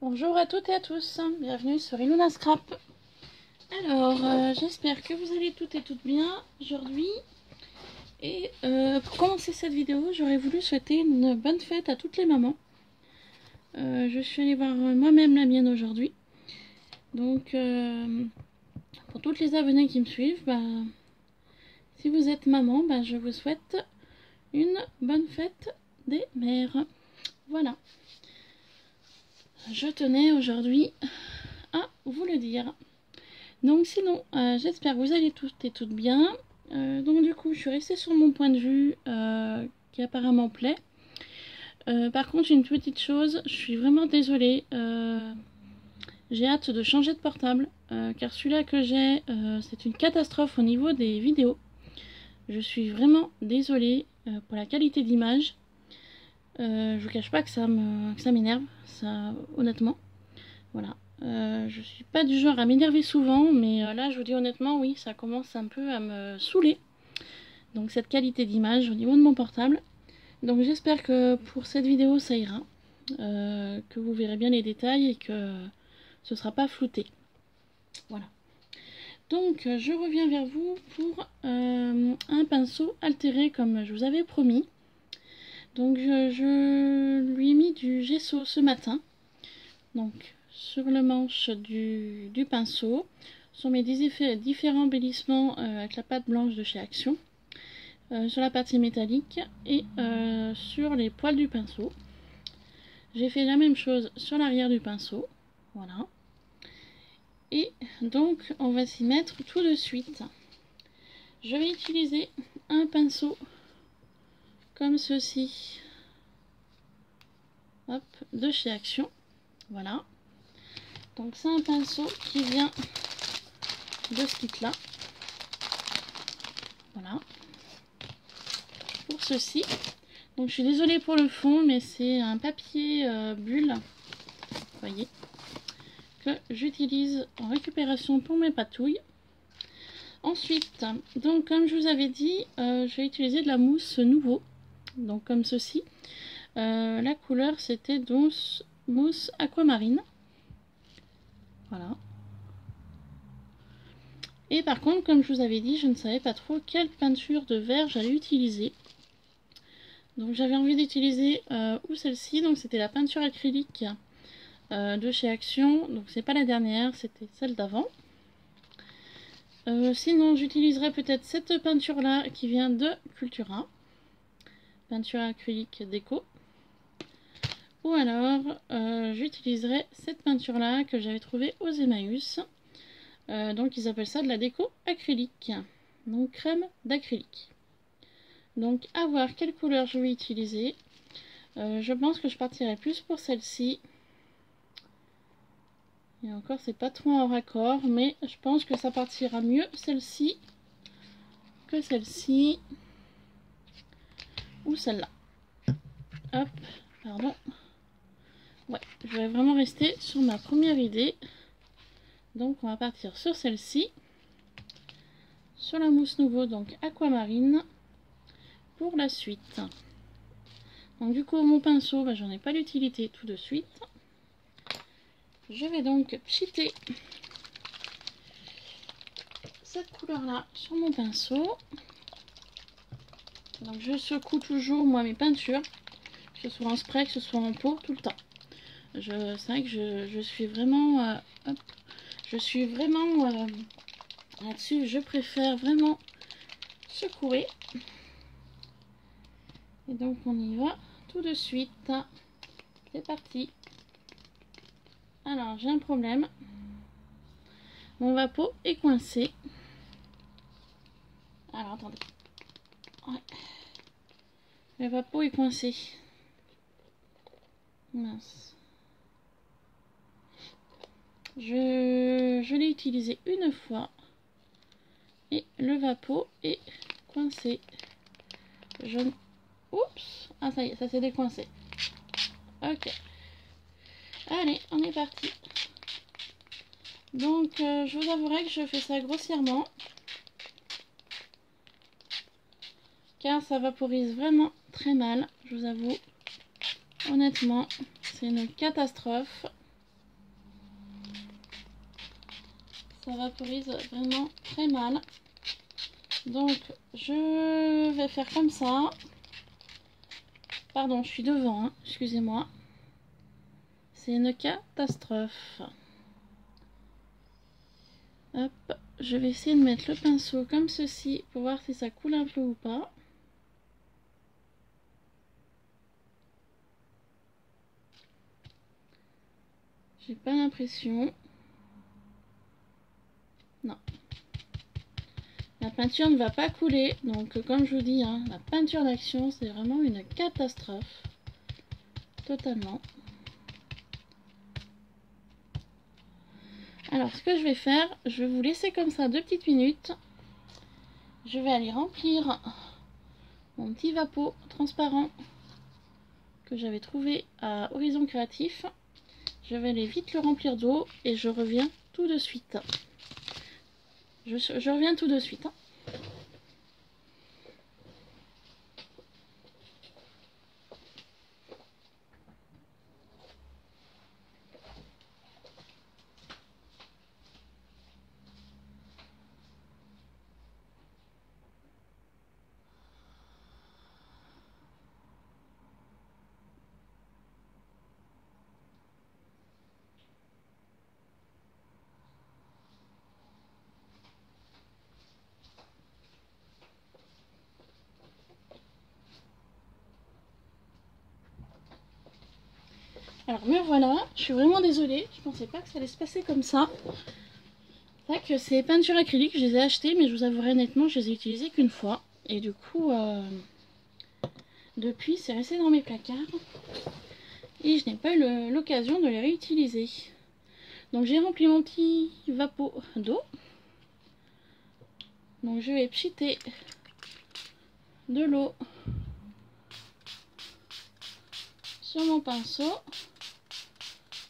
Bonjour à toutes et à tous, bienvenue sur Iluna Scrap. Alors, j'espère que vous allez toutes et toutes bien aujourd'hui. Et pour commencer cette vidéo, j'aurais voulu souhaiter une bonne fête à toutes les mamans. Je suis allée voir moi-même la mienne aujourd'hui. Donc, pour toutes les abonnées qui me suivent, si vous êtes maman, je vous souhaite une bonne fête des mères. Voilà. Je tenais aujourd'hui à vous le dire. Donc sinon, j'espère que vous allez toutes et toutes bien. Donc du coup, je suis restée sur mon point de vue qui apparemment plaît. Par contre, une petite chose, je suis vraiment désolée. J'ai hâte de changer de portable car celui-là que j'ai, c'est une catastrophe au niveau des vidéos. Je suis vraiment désolée pour la qualité d'image. Je vous cache pas que ça m'énerve, ça, honnêtement. Voilà. Je suis pas du genre à m'énerver souvent, mais là je vous dis honnêtement, oui, ça commence un peu à me saouler. Donc cette qualité d'image au niveau de mon portable. Donc j'espère que pour cette vidéo ça ira, que vous verrez bien les détails et que ce sera pas flouté. Voilà. Donc je reviens vers vous pour un pinceau altéré comme je vous avais promis. Donc je lui ai mis du gesso ce matin. Donc sur le manche du pinceau sont mes différents embellissements avec la pâte blanche de chez Action, sur la partie métallique et sur les poils du pinceau. J'ai fait la même chose sur l'arrière du pinceau, voilà. Et donc on va s'y mettre tout de suite. Je vais utiliser un pinceau comme ceci, hop, de chez Action, voilà. Donc c'est un pinceau qui vient de ce kit là, voilà, pour ceci. Donc je suis désolée pour le fond, mais c'est un papier bulle, vous voyez, que j'utilise en récupération pour mes patouilles. Ensuite, donc comme je vous avais dit, je vais utiliser de la mousse nouveau, donc comme ceci. La couleur c'était donc mousse aquamarine. Voilà. Et par contre, comme je vous avais dit, je ne savais pas trop quelle peinture de verre j'allais utiliser. Donc j'avais envie d'utiliser ou celle-ci, donc c'était la peinture acrylique de chez Action. Donc c'est pas la dernière, c'était celle d'avant. Sinon j'utiliserai peut-être cette peinture là qui vient de Cultura. Peinture acrylique déco. Ou alors j'utiliserai cette peinture là que j'avais trouvée aux Emmaüs. Donc ils appellent ça de la déco acrylique. Donc crème d'acrylique. Donc à voir quelle couleur je vais utiliser. Je pense que je partirai plus pour celle-ci. Et encore c'est pas trop en raccord, mais je pense que ça partira mieux celle-ci que celle-ci. Ou celle-là. Hop, pardon. Ouais, je vais vraiment rester sur ma première idée. Donc on va partir sur celle-ci. Sur la mousse nouveau, donc aquamarine. Pour la suite. Donc du coup mon pinceau, j'en ai pas l'utilité tout de suite. Je vais donc pchiter cette couleur là sur mon pinceau. Donc je secoue toujours moi mes peintures, que ce soit en spray, que ce soit en pot, tout le temps. C'est vrai que je suis vraiment là-dessus, je préfère vraiment secouer. Et donc on y va tout de suite. C'est parti. Alors j'ai un problème. Mon vapeau est coincé. Alors attendez. Ouais. Le vapeau est coincé. Mince. Je l'ai utilisé une fois. Et le vapeau est coincé. Oups. Ah ça y est, ça s'est décoincé. Ok. Allez, on est parti. Donc je vous avouerai que je fais ça grossièrement. Car ça vaporise vraiment très mal, je vous avoue. Honnêtement, c'est une catastrophe. ça vaporise vraiment très mal. Donc je vais faire comme ça. Pardon, je suis devant, hein, excusez-moi. C'est une catastrophe. Hop, je vais essayer de mettre le pinceau comme ceci pour voir si ça coule un peu ou pas. J'ai pas l'impression. Non. La peinture ne va pas couler. Donc comme je vous dis, hein, la peinture d'action, c'est vraiment une catastrophe. Totalement. Alors ce que je vais faire, je vais vous laisser comme ça 2 petites minutes. Je vais aller remplir mon petit vapeau transparent que j'avais trouvé à Horizon Créatif. Je vais aller vite le remplir d'eau et je reviens tout de suite. Je reviens tout de suite. Alors me voilà, je suis vraiment désolée, je pensais pas que ça allait se passer comme ça. C'est vrai que ces peintures acryliques, je les ai achetées, mais je vous avouerai honnêtement, je les ai utilisées qu'une fois. Et du coup, depuis, c'est resté dans mes placards. Et je n'ai pas eu l'occasion de les réutiliser. Donc j'ai rempli mon petit vapeau d'eau. Donc je vais pchiter de l'eau sur mon pinceau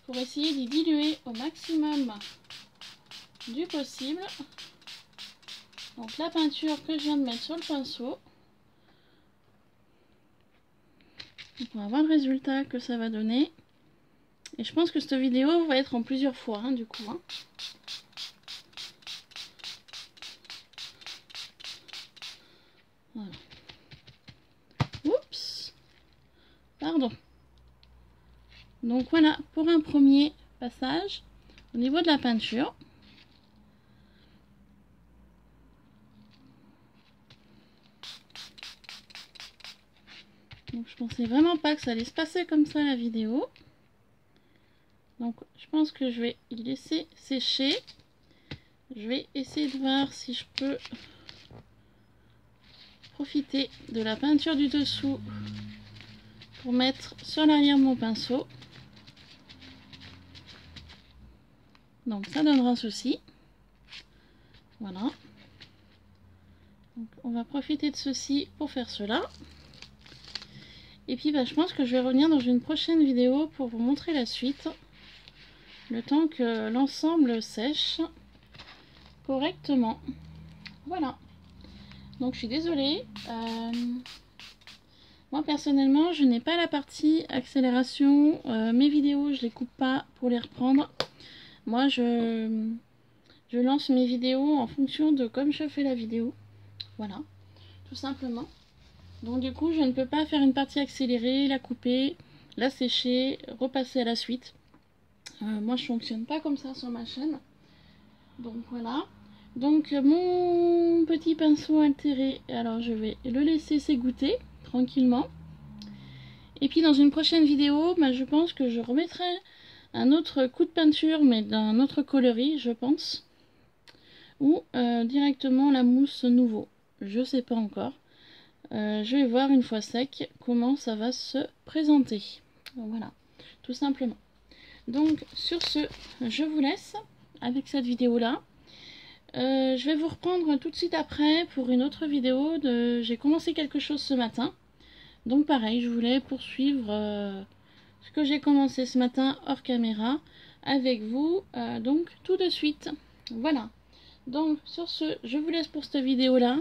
pour essayer d'y diluer au maximum du possible. Donc la peinture que je viens de mettre sur le pinceau. On va voir le résultat que ça va donner. Et je pense que cette vidéo va être en plusieurs fois, hein, du coup. Hein. Voilà. Oups. Pardon. Donc voilà, pour un premier passage, au niveau de la peinture. Donc je pensais vraiment pas que ça allait se passer comme ça la vidéo. Donc je pense que je vais y laisser sécher. Je vais essayer de voir si je peux profiter de la peinture du dessous pour mettre sur l'arrière de mon pinceau. Donc ça donnera ceci. Voilà. Donc on va profiter de ceci pour faire cela. Et puis bah, je pense que je vais revenir dans une prochaine vidéo pour vous montrer la suite. Le temps que l'ensemble sèche correctement. Voilà. Donc je suis désolée. Moi personnellement je n'ai pas la partie accélération. Mes vidéos je les coupe pas pour les reprendre. Moi je lance mes vidéos en fonction de comme je fais la vidéo. Voilà. Tout simplement. Donc du coup je ne peux pas faire une partie accélérée, la couper, la sécher, repasser à la suite. Moi je fonctionne pas comme ça sur ma chaîne. Donc voilà. Donc mon petit pinceau altéré, alors je vais le laisser s'égoutter tranquillement. Et puis dans une prochaine vidéo, bah, je pense que je remettrai un autre coup de peinture, mais d'un autre coloris, je pense. Ou directement la mousse nouveau. Je sais pas encore. Je vais voir une fois sec comment ça va se présenter. Voilà, tout simplement. Donc sur ce, je vous laisse avec cette vidéo là. Je vais vous reprendre tout de suite après pour une autre vidéo. J'ai commencé quelque chose ce matin. Donc pareil, je voulais poursuivre ce que j'ai commencé ce matin hors caméra avec vous. Donc tout de suite. Voilà. Donc sur ce, je vous laisse pour cette vidéo là.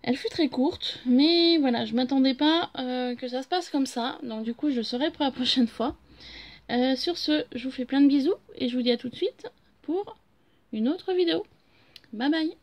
Elle fut très courte, mais voilà, je m'attendais pas que ça se passe comme ça. Donc du coup, je serai pour la prochaine fois. Sur ce, je vous fais plein de bisous et je vous dis à tout de suite pour une autre vidéo. Bye bye.